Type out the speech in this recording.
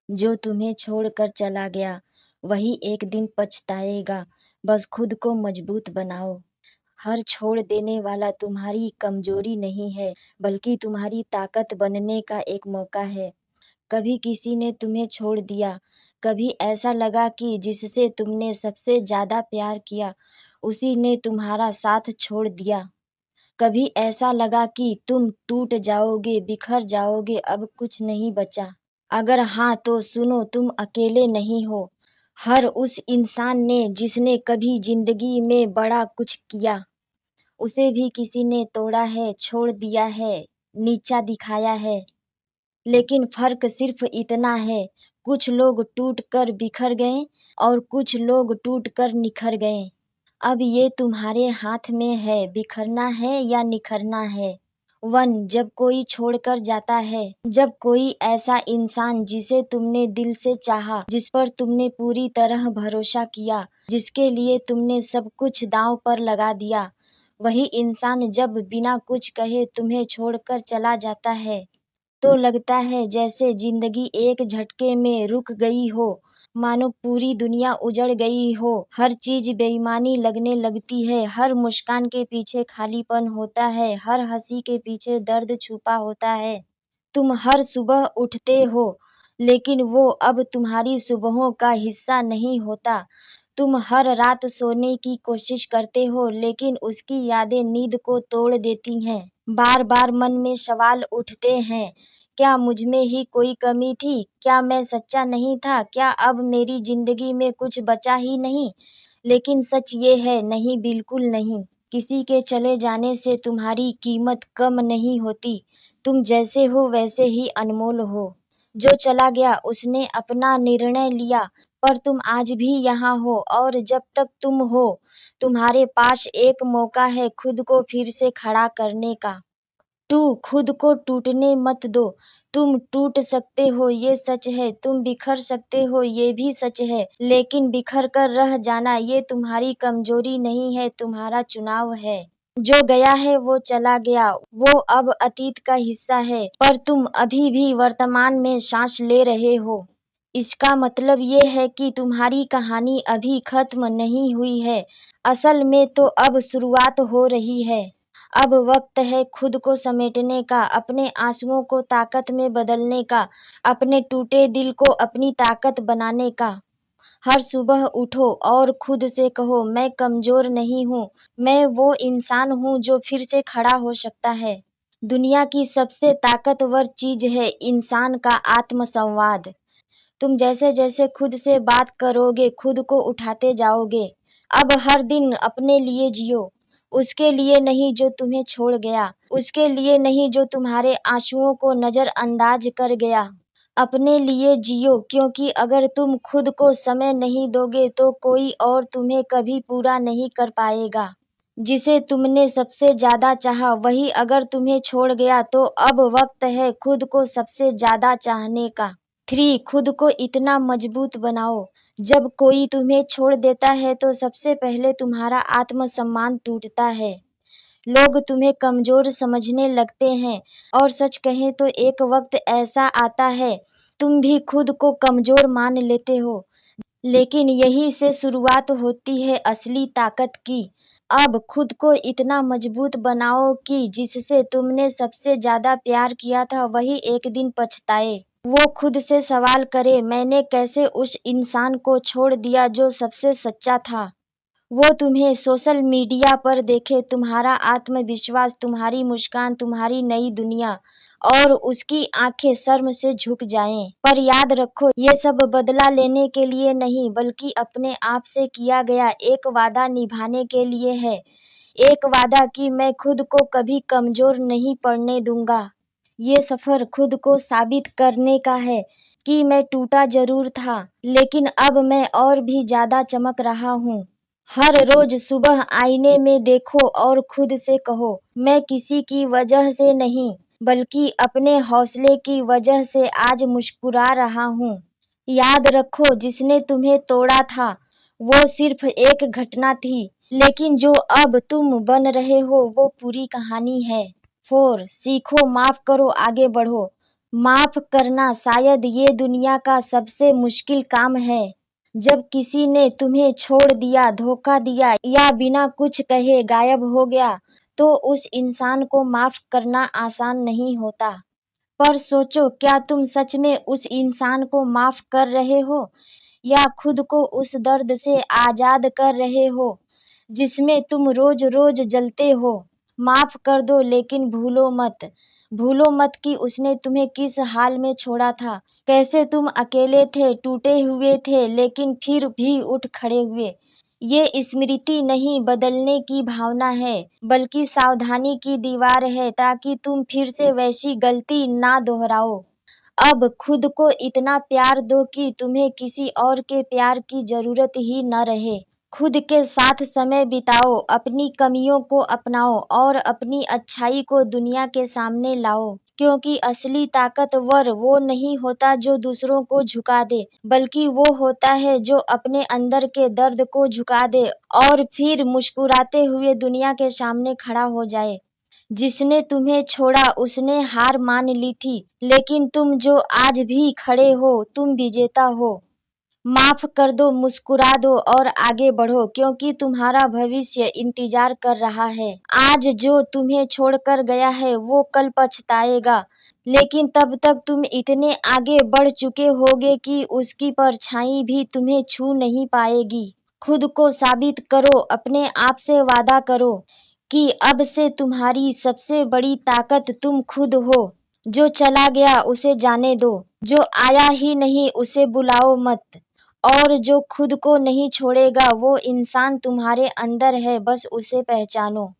जो तुम्हें छोड़कर चला गया वही एक दिन पछताएगा। बस खुद को मजबूत बनाओ। हर छोड़ देने वाला तुम्हारी कमजोरी नहीं है, बल्कि तुम्हारी ताकत बनने का एक मौका है। कभी किसी ने तुम्हें छोड़ दिया, कभी ऐसा लगा कि जिससे तुमने सबसे ज्यादा प्यार किया उसी ने तुम्हारा साथ छोड़ दिया। कभी ऐसा लगा कि तुम टूट जाओगे, बिखर जाओगे, अब कुछ नहीं बचा। अगर हाँ तो सुनो, तुम अकेले नहीं हो। हर उस इंसान ने जिसने कभी जिंदगी में बड़ा कुछ किया, उसे भी किसी ने तोड़ा है, छोड़ दिया है, नीचा दिखाया है। लेकिन फर्क सिर्फ इतना है, कुछ लोग टूट कर बिखर गए और कुछ लोग टूट कर निखर गए। अब ये तुम्हारे हाथ में है, बिखरना है या निखरना है। जब कोई छोड़कर जाता है, जब कोई ऐसा इंसान जिसे तुमने दिल से चाहा, जिस पर तुमने पूरी तरह भरोसा किया, जिसके लिए तुमने सब कुछ दांव पर लगा दिया, वही इंसान जब बिना कुछ कहे तुम्हें छोड़कर चला जाता है, तो लगता है जैसे जिंदगी एक झटके में रुक गई हो, मानो पूरी दुनिया उजड़ गई हो। हर चीज बेईमानी लगने लगती है, हर मुस्कान के पीछे खालीपन होता है, हर हंसी के पीछे दर्द छुपा होता है। तुम हर सुबह उठते हो, लेकिन वो अब तुम्हारी सुबहों का हिस्सा नहीं होता। तुम हर रात सोने की कोशिश करते हो, लेकिन उसकी यादें नींद को तोड़ देती हैं। बार बार मन में सवाल उठते हैं, क्या मुझमें ही कोई कमी थी? क्या मैं सच्चा नहीं था? क्या अब मेरी जिंदगी में कुछ बचा ही नहीं? लेकिन सच ये है, नहीं, बिल्कुल नहीं। किसी के चले जाने से तुम्हारी कीमत कम नहीं होती। तुम जैसे हो वैसे ही अनमोल हो। जो चला गया उसने अपना निर्णय लिया, पर तुम आज भी यहाँ हो, और जब तक तुम हो, तुम्हारे पास एक मौका है खुद को फिर से खड़ा करने का। खुद को टूटने मत दो। तुम टूट सकते हो ये सच है, तुम बिखर सकते हो ये भी सच है, लेकिन बिखर कर रह जाना ये तुम्हारी कमजोरी नहीं है, तुम्हारा चुनाव है। जो गया है वो चला गया, वो अब अतीत का हिस्सा है, पर तुम अभी भी वर्तमान में सांस ले रहे हो। इसका मतलब ये है कि तुम्हारी कहानी अभी खत्म नहीं हुई है, असल में तो अब शुरुआत हो रही है। अब वक्त है खुद को समेटने का, अपने आंसुओं को ताकत में बदलने का, अपने टूटे दिल को अपनी ताकत बनाने का। हर सुबह उठो और खुद से कहो, मैं कमजोर नहीं हूँ, मैं वो इंसान हूँ जो फिर से खड़ा हो सकता है। दुनिया की सबसे ताकतवर चीज है इंसान का आत्मसंवाद। तुम जैसे जैसे खुद से बात करोगे, खुद को उठाते जाओगे। अब हर दिन अपने लिए जियो, उसके लिए नहीं जो तुम्हें छोड़ गया, उसके लिए नहीं जो तुम्हारे आंसुओं को नजरअंदाज कर गया। अपने लिए जियो, क्योंकि अगर तुम खुद को समय नहीं दोगे तो कोई और तुम्हें कभी पूरा नहीं कर पाएगा। जिसे तुमने सबसे ज्यादा चाहा वही अगर तुम्हें छोड़ गया, तो अब वक्त है खुद को सबसे ज्यादा चाहने का। खुद को इतना मजबूत बनाओ। जब कोई तुम्हें छोड़ देता है तो सबसे पहले तुम्हारा आत्मसम्मान टूटता है। लोग तुम्हें कमजोर समझने लगते हैं, और सच कहें तो एक वक्त ऐसा आता है तुम भी खुद को कमजोर मान लेते हो। लेकिन यही से शुरुआत होती है असली ताकत की। अब खुद को इतना मजबूत बनाओ कि जिससे तुमने सबसे ज्यादा प्यार किया था वही एक दिन पछताए। वो खुद से सवाल करे, मैंने कैसे उस इंसान को छोड़ दिया जो सबसे सच्चा था। वो तुम्हें सोशल मीडिया पर देखे, तुम्हारा आत्मविश्वास, तुम्हारी मुस्कान, तुम्हारी नई दुनिया, और उसकी आंखें शर्म से झुक जाएं। पर याद रखो, ये सब बदला लेने के लिए नहीं, बल्कि अपने आप से किया गया एक वादा निभाने के लिए है। एक वादा कि मैं खुद को कभी कमजोर नहीं पड़ने दूंगा। ये सफर खुद को साबित करने का है कि मैं टूटा जरूर था, लेकिन अब मैं और भी ज्यादा चमक रहा हूँ। हर रोज सुबह आईने में देखो और खुद से कहो, मैं किसी की वजह से नहीं, बल्कि अपने हौसले की वजह से आज मुस्कुरा रहा हूँ। याद रखो, जिसने तुम्हें तोड़ा था वो सिर्फ एक घटना थी, लेकिन जो अब तुम बन रहे हो वो पूरी कहानी है। सीखो, माफ करो, आगे बढ़ो। माफ करना शायद ये दुनिया का सबसे मुश्किल काम है। जब किसी ने तुम्हें छोड़ दिया, धोखा दिया या बिना कुछ कहे गायब हो गया, तो उस इंसान को माफ करना आसान नहीं होता। पर सोचो, क्या तुम सच में उस इंसान को माफ कर रहे हो या खुद को उस दर्द से आजाद कर रहे हो जिसमें तुम रोज रोज जलते हो। माफ कर दो, लेकिन भूलो मत कि उसने तुम्हें किस हाल में छोड़ा था, कैसे तुम अकेले थे, टूटे हुए थे, लेकिन फिर भी उठ खड़े हुए। ये स्मृति नहीं, बदलने की भावना है, बल्कि सावधानी की दीवार है, ताकि तुम फिर से वैसी गलती ना दोहराओ। अब खुद को इतना प्यार दो कि तुम्हें किसी और के प्यार की जरूरत ही न रहे। खुद के साथ समय बिताओ, अपनी कमियों को अपनाओ और अपनी अच्छाई को दुनिया के सामने लाओ। क्योंकि असली ताकतवर वो नहीं होता जो दूसरों को झुका दे, बल्कि वो होता है जो अपने अंदर के दर्द को झुका दे और फिर मुस्कुराते हुए दुनिया के सामने खड़ा हो जाए। जिसने तुम्हें छोड़ा उसने हार मान ली थी, लेकिन तुम जो आज भी खड़े हो, तुम विजेता हो। माफ कर दो, मुस्कुरा दो और आगे बढ़ो, क्योंकि तुम्हारा भविष्य इंतजार कर रहा है। आज जो तुम्हें छोड़कर गया है वो कल पछताएगा, लेकिन तब तक तुम इतने आगे बढ़ चुके होगे कि उसकी परछाई भी तुम्हें छू नहीं पाएगी। खुद को साबित करो, अपने आप से वादा करो कि अब से तुम्हारी सबसे बड़ी ताकत तुम खुद हो। जो चला गया उसे जाने दो, जो आया ही नहीं उसे बुलाओ मत, और जो खुद को नहीं छोड़ेगा वो इंसान तुम्हारे अंदर है, बस उसे पहचानो।